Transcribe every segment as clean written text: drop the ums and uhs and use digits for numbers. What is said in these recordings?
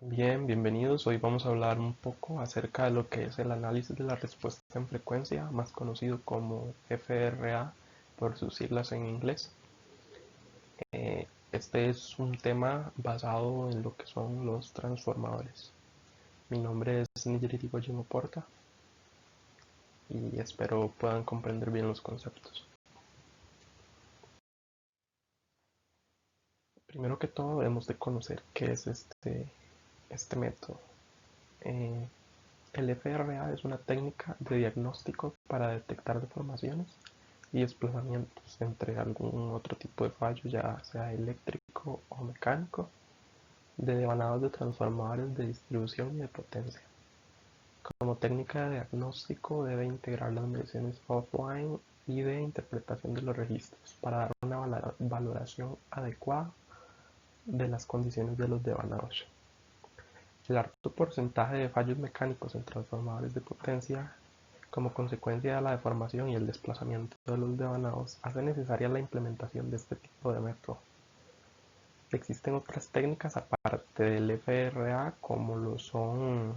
Bienvenidos. Hoy vamos a hablar un poco acerca de lo que es el análisis de la respuesta en frecuencia, más conocido como FRA por sus siglas en inglés. Este es un tema basado en lo que son los transformadores. Mi nombre es Nigeri Gojimo Porta y espero puedan comprender bien los conceptos. Primero que todo debemos de conocer qué es este método. Eh, El FRA es una técnica de diagnóstico para detectar deformaciones y desplazamientos entre algún otro tipo de fallo, ya sea eléctrico o mecánico, de devanados de transformadores de distribución y de potencia. Como técnica de diagnóstico debe integrar las mediciones offline y de interpretación de los registros para dar una valoración adecuada de las condiciones de los devanados. El alto porcentaje de fallos mecánicos en transformadores de potencia como consecuencia de la deformación y el desplazamiento de los devanados hace necesaria la implementación de este tipo de método. Existen otras técnicas aparte del FRA como lo son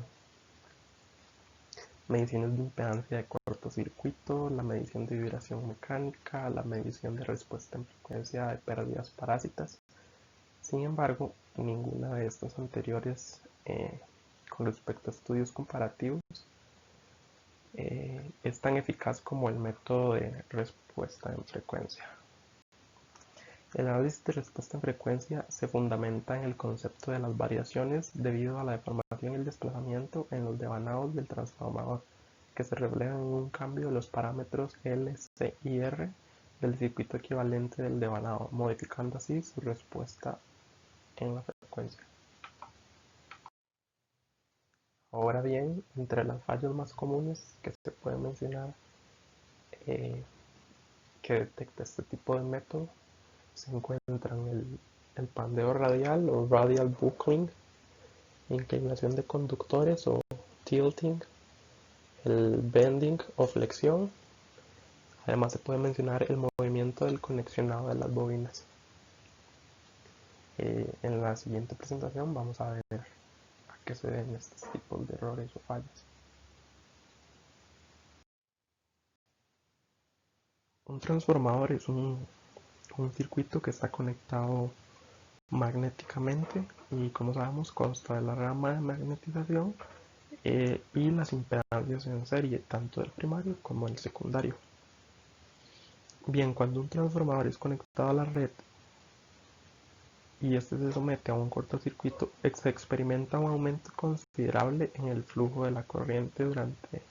mediciones de impedancia de cortocircuito, la medición de vibración mecánica, la medición de respuesta en frecuencia de pérdidas parásitas. Sin embargo, ninguna de estas anteriores con respecto a estudios comparativos es tan eficaz como el método de respuesta en frecuencia. El análisis de respuesta en frecuencia se fundamenta en el concepto de las variaciones debido a la deformación y el desplazamiento en los devanados del transformador, que se reflejan en un cambio de los parámetros L, C y R del circuito equivalente del devanado, modificando así su respuesta en la frecuencia. Ahora bien, entre las fallas más comunes que se pueden mencionar que detecta este tipo de método se encuentran el pandeo radial o radial buckling, inclinación de conductores o tilting, el bending o flexión. Además se puede mencionar el movimiento del conexionado de las bobinas. En la siguiente presentación vamos a ver a qué se deben estos tipos de errores o fallas. Un transformador es un circuito que está conectado magnéticamente y, como sabemos, consta de la rama de magnetización y las impedancias en serie, tanto del primario como del secundario. Bien, cuando un transformador es conectado a la red y este se somete a un cortocircuito, se experimenta un aumento considerable en el flujo de la corriente durante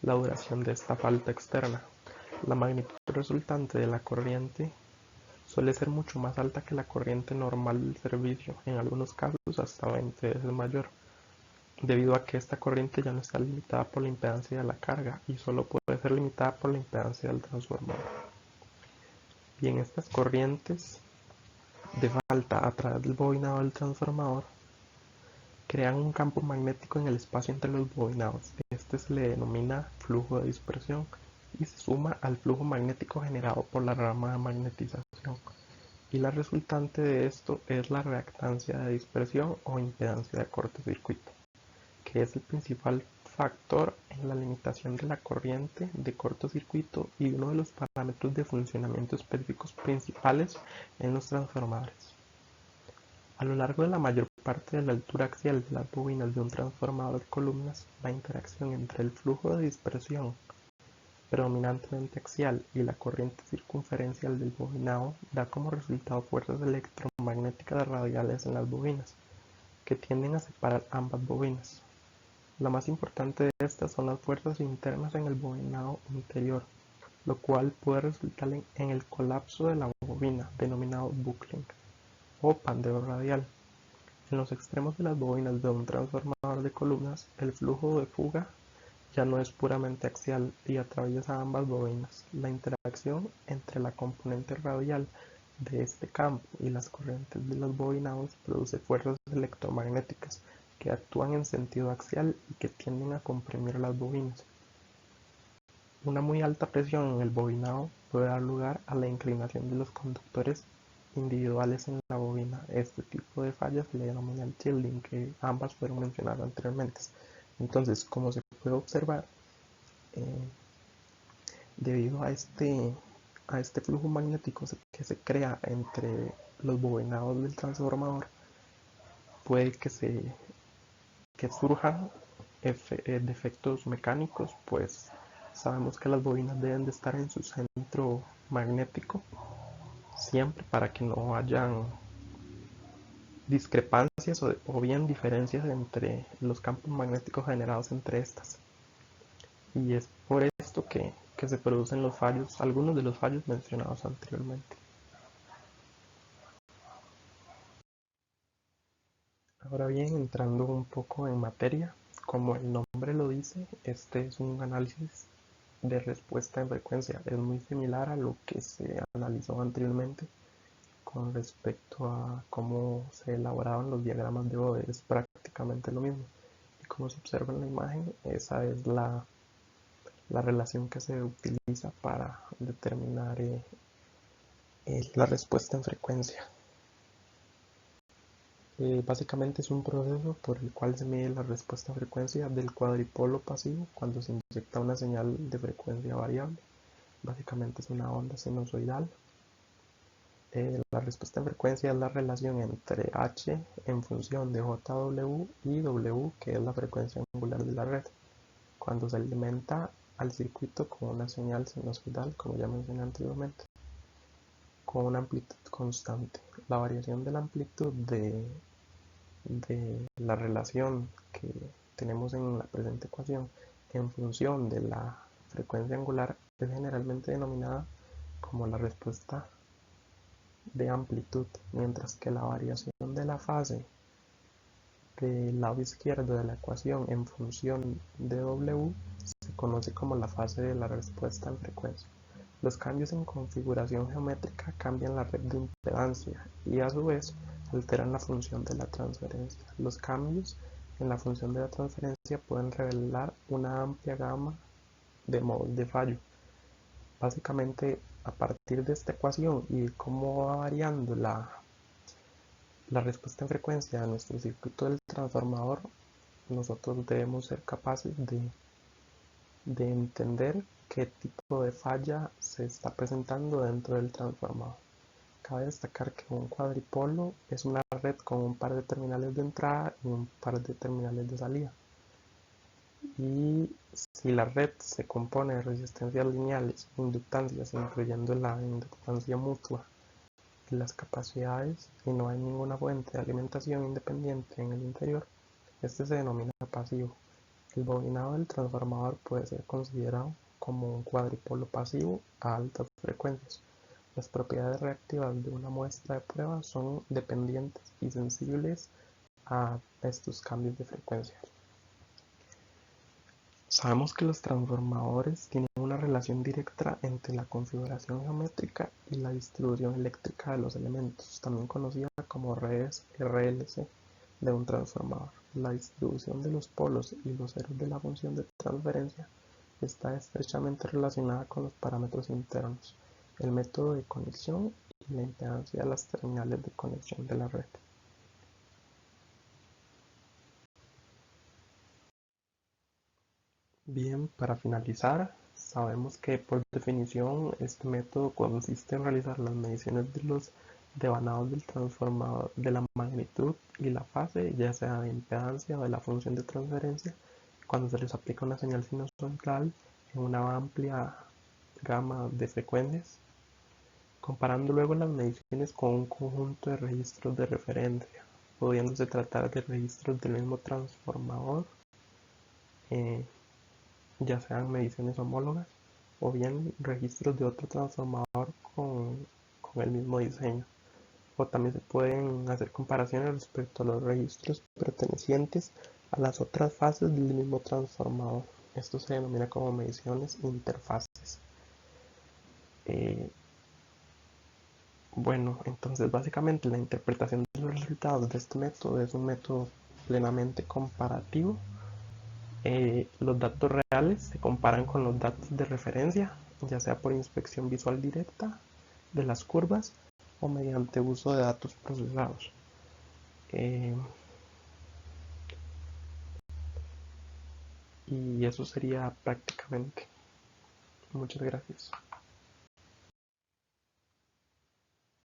la duración de esta falta externa. La magnitud resultante de la corriente suele ser mucho más alta que la corriente normal del servicio, en algunos casos hasta 20 veces mayor, debido a que esta corriente ya no está limitada por la impedancia de la carga y solo puede ser limitada por la impedancia del transformador. Bien, estas corrientes de falta a través del bobinado del transformador crean un campo magnético en el espacio entre los bobinados. Este se le denomina flujo de dispersión y se suma al flujo magnético generado por la rama de magnetización. Y la resultante de esto es la reactancia de dispersión o impedancia de cortocircuito, que es el principal factor en la limitación de la corriente de cortocircuito y uno de los parámetros de funcionamiento específicos principales en los transformadores. A lo largo de la mayor parte de la altura axial de las bobinas de un transformador de columnas, la interacción entre el flujo de dispersión predominantemente axial y la corriente circunferencial del bobinado da como resultado fuerzas electromagnéticas radiales en las bobinas, que tienden a separar ambas bobinas. La más importante de estas son las fuerzas internas en el bobinado interior, lo cual puede resultar en el colapso de la bobina, denominado buckling o pandeo radial. En los extremos de las bobinas de un transformador de columnas, el flujo de fuga ya no es puramente axial y atraviesa ambas bobinas. La interacción entre la componente radial de este campo y las corrientes de los bobinados produce fuerzas electromagnéticas que actúan en sentido axial y que tienden a comprimir las bobinas. Una muy alta presión en el bobinado puede dar lugar a la inclinación de los conductores individuales en la bobina. Este tipo de fallas se le denomina el shielding, que ambas fueron mencionadas anteriormente. Entonces, como se puede observar, debido a este flujo magnético que se crea entre los bobinados del transformador, puede que surjan defectos mecánicos, pues sabemos que las bobinas deben de estar en su centro magnético siempre para que no hayan discrepancias o bien diferencias entre los campos magnéticos generados entre estas. Y es por esto que se producen los fallos, algunos de los fallos mencionados anteriormente. Ahora bien, entrando un poco en materia, como el nombre lo dice, este es un análisis de respuesta en frecuencia. Es muy similar a lo que se analizó anteriormente con respecto a cómo se elaboraban los diagramas de Bode. Es prácticamente lo mismo. Y como se observa en la imagen, esa es la relación que se utiliza para determinar la respuesta en frecuencia. Básicamente es un proceso por el cual se mide la respuesta en frecuencia del cuadripolo pasivo cuando se inyecta una señal de frecuencia variable. Básicamente es una onda sinusoidal. La respuesta en frecuencia es la relación entre H en función de JW y W, que es la frecuencia angular de la red, cuando se alimenta al circuito con una señal sinusoidal, como ya mencioné anteriormente, con una amplitud constante. La variación de la amplitud de la relación que tenemos en la presente ecuación en función de la frecuencia angular es generalmente denominada como la respuesta de amplitud, mientras que la variación de la fase del lado izquierdo de la ecuación en función de W se conoce como la fase de la respuesta en frecuencia. Los cambios en configuración geométrica cambian la red de impedancia y a su vez alteran la función de la transferencia. Los cambios en la función de la transferencia pueden revelar una amplia gama de modos de fallo. Básicamente, a partir de esta ecuación y cómo va variando la respuesta en frecuencia de nuestro circuito del transformador, nosotros debemos ser capaces de entender qué tipo de falla se está presentando dentro del transformador. Cabe destacar que un cuadripolo es una red con un par de terminales de entrada y un par de terminales de salida. Y si la red se compone de resistencias lineales, inductancias, incluyendo la inductancia mutua y las capacidades, y no hay ninguna fuente de alimentación independiente en el interior, este se denomina pasivo. El bobinado del transformador puede ser considerado como un cuadripolo pasivo a altas frecuencias. Las propiedades reactivas de una muestra de prueba son dependientes y sensibles a estos cambios de frecuencia. Sabemos que los transformadores tienen una relación directa entre la configuración geométrica y la distribución eléctrica de los elementos, también conocida como redes RLC de un transformador. La distribución de los polos y los ceros de la función de transferencia está estrechamente relacionada con los parámetros internos, el método de conexión y la impedancia de las terminales de conexión de la red. Bien, para finalizar, sabemos que por definición este método consiste en realizar las mediciones de los devanados del transformador de la magnitud y la fase, ya sea de impedancia o de la función de transferencia, cuando se les aplica una señal sinusoidal en una amplia gama de frecuencias, comparando luego las mediciones con un conjunto de registros de referencia, pudiéndose tratar de registros del mismo transformador, ya sean mediciones homólogas o bien registros de otro transformador con el mismo diseño. O también se pueden hacer comparaciones respecto a los registros pertenecientes a las otras fases del mismo transformador. Esto se denomina como mediciones interfaces. Bueno, entonces básicamente la interpretación de los resultados de este método es un método plenamente comparativo. Los datos reales se comparan con los datos de referencia, ya sea por inspección visual directa de las curvas o mediante uso de datos procesados. Y eso sería prácticamente. Muchas gracias.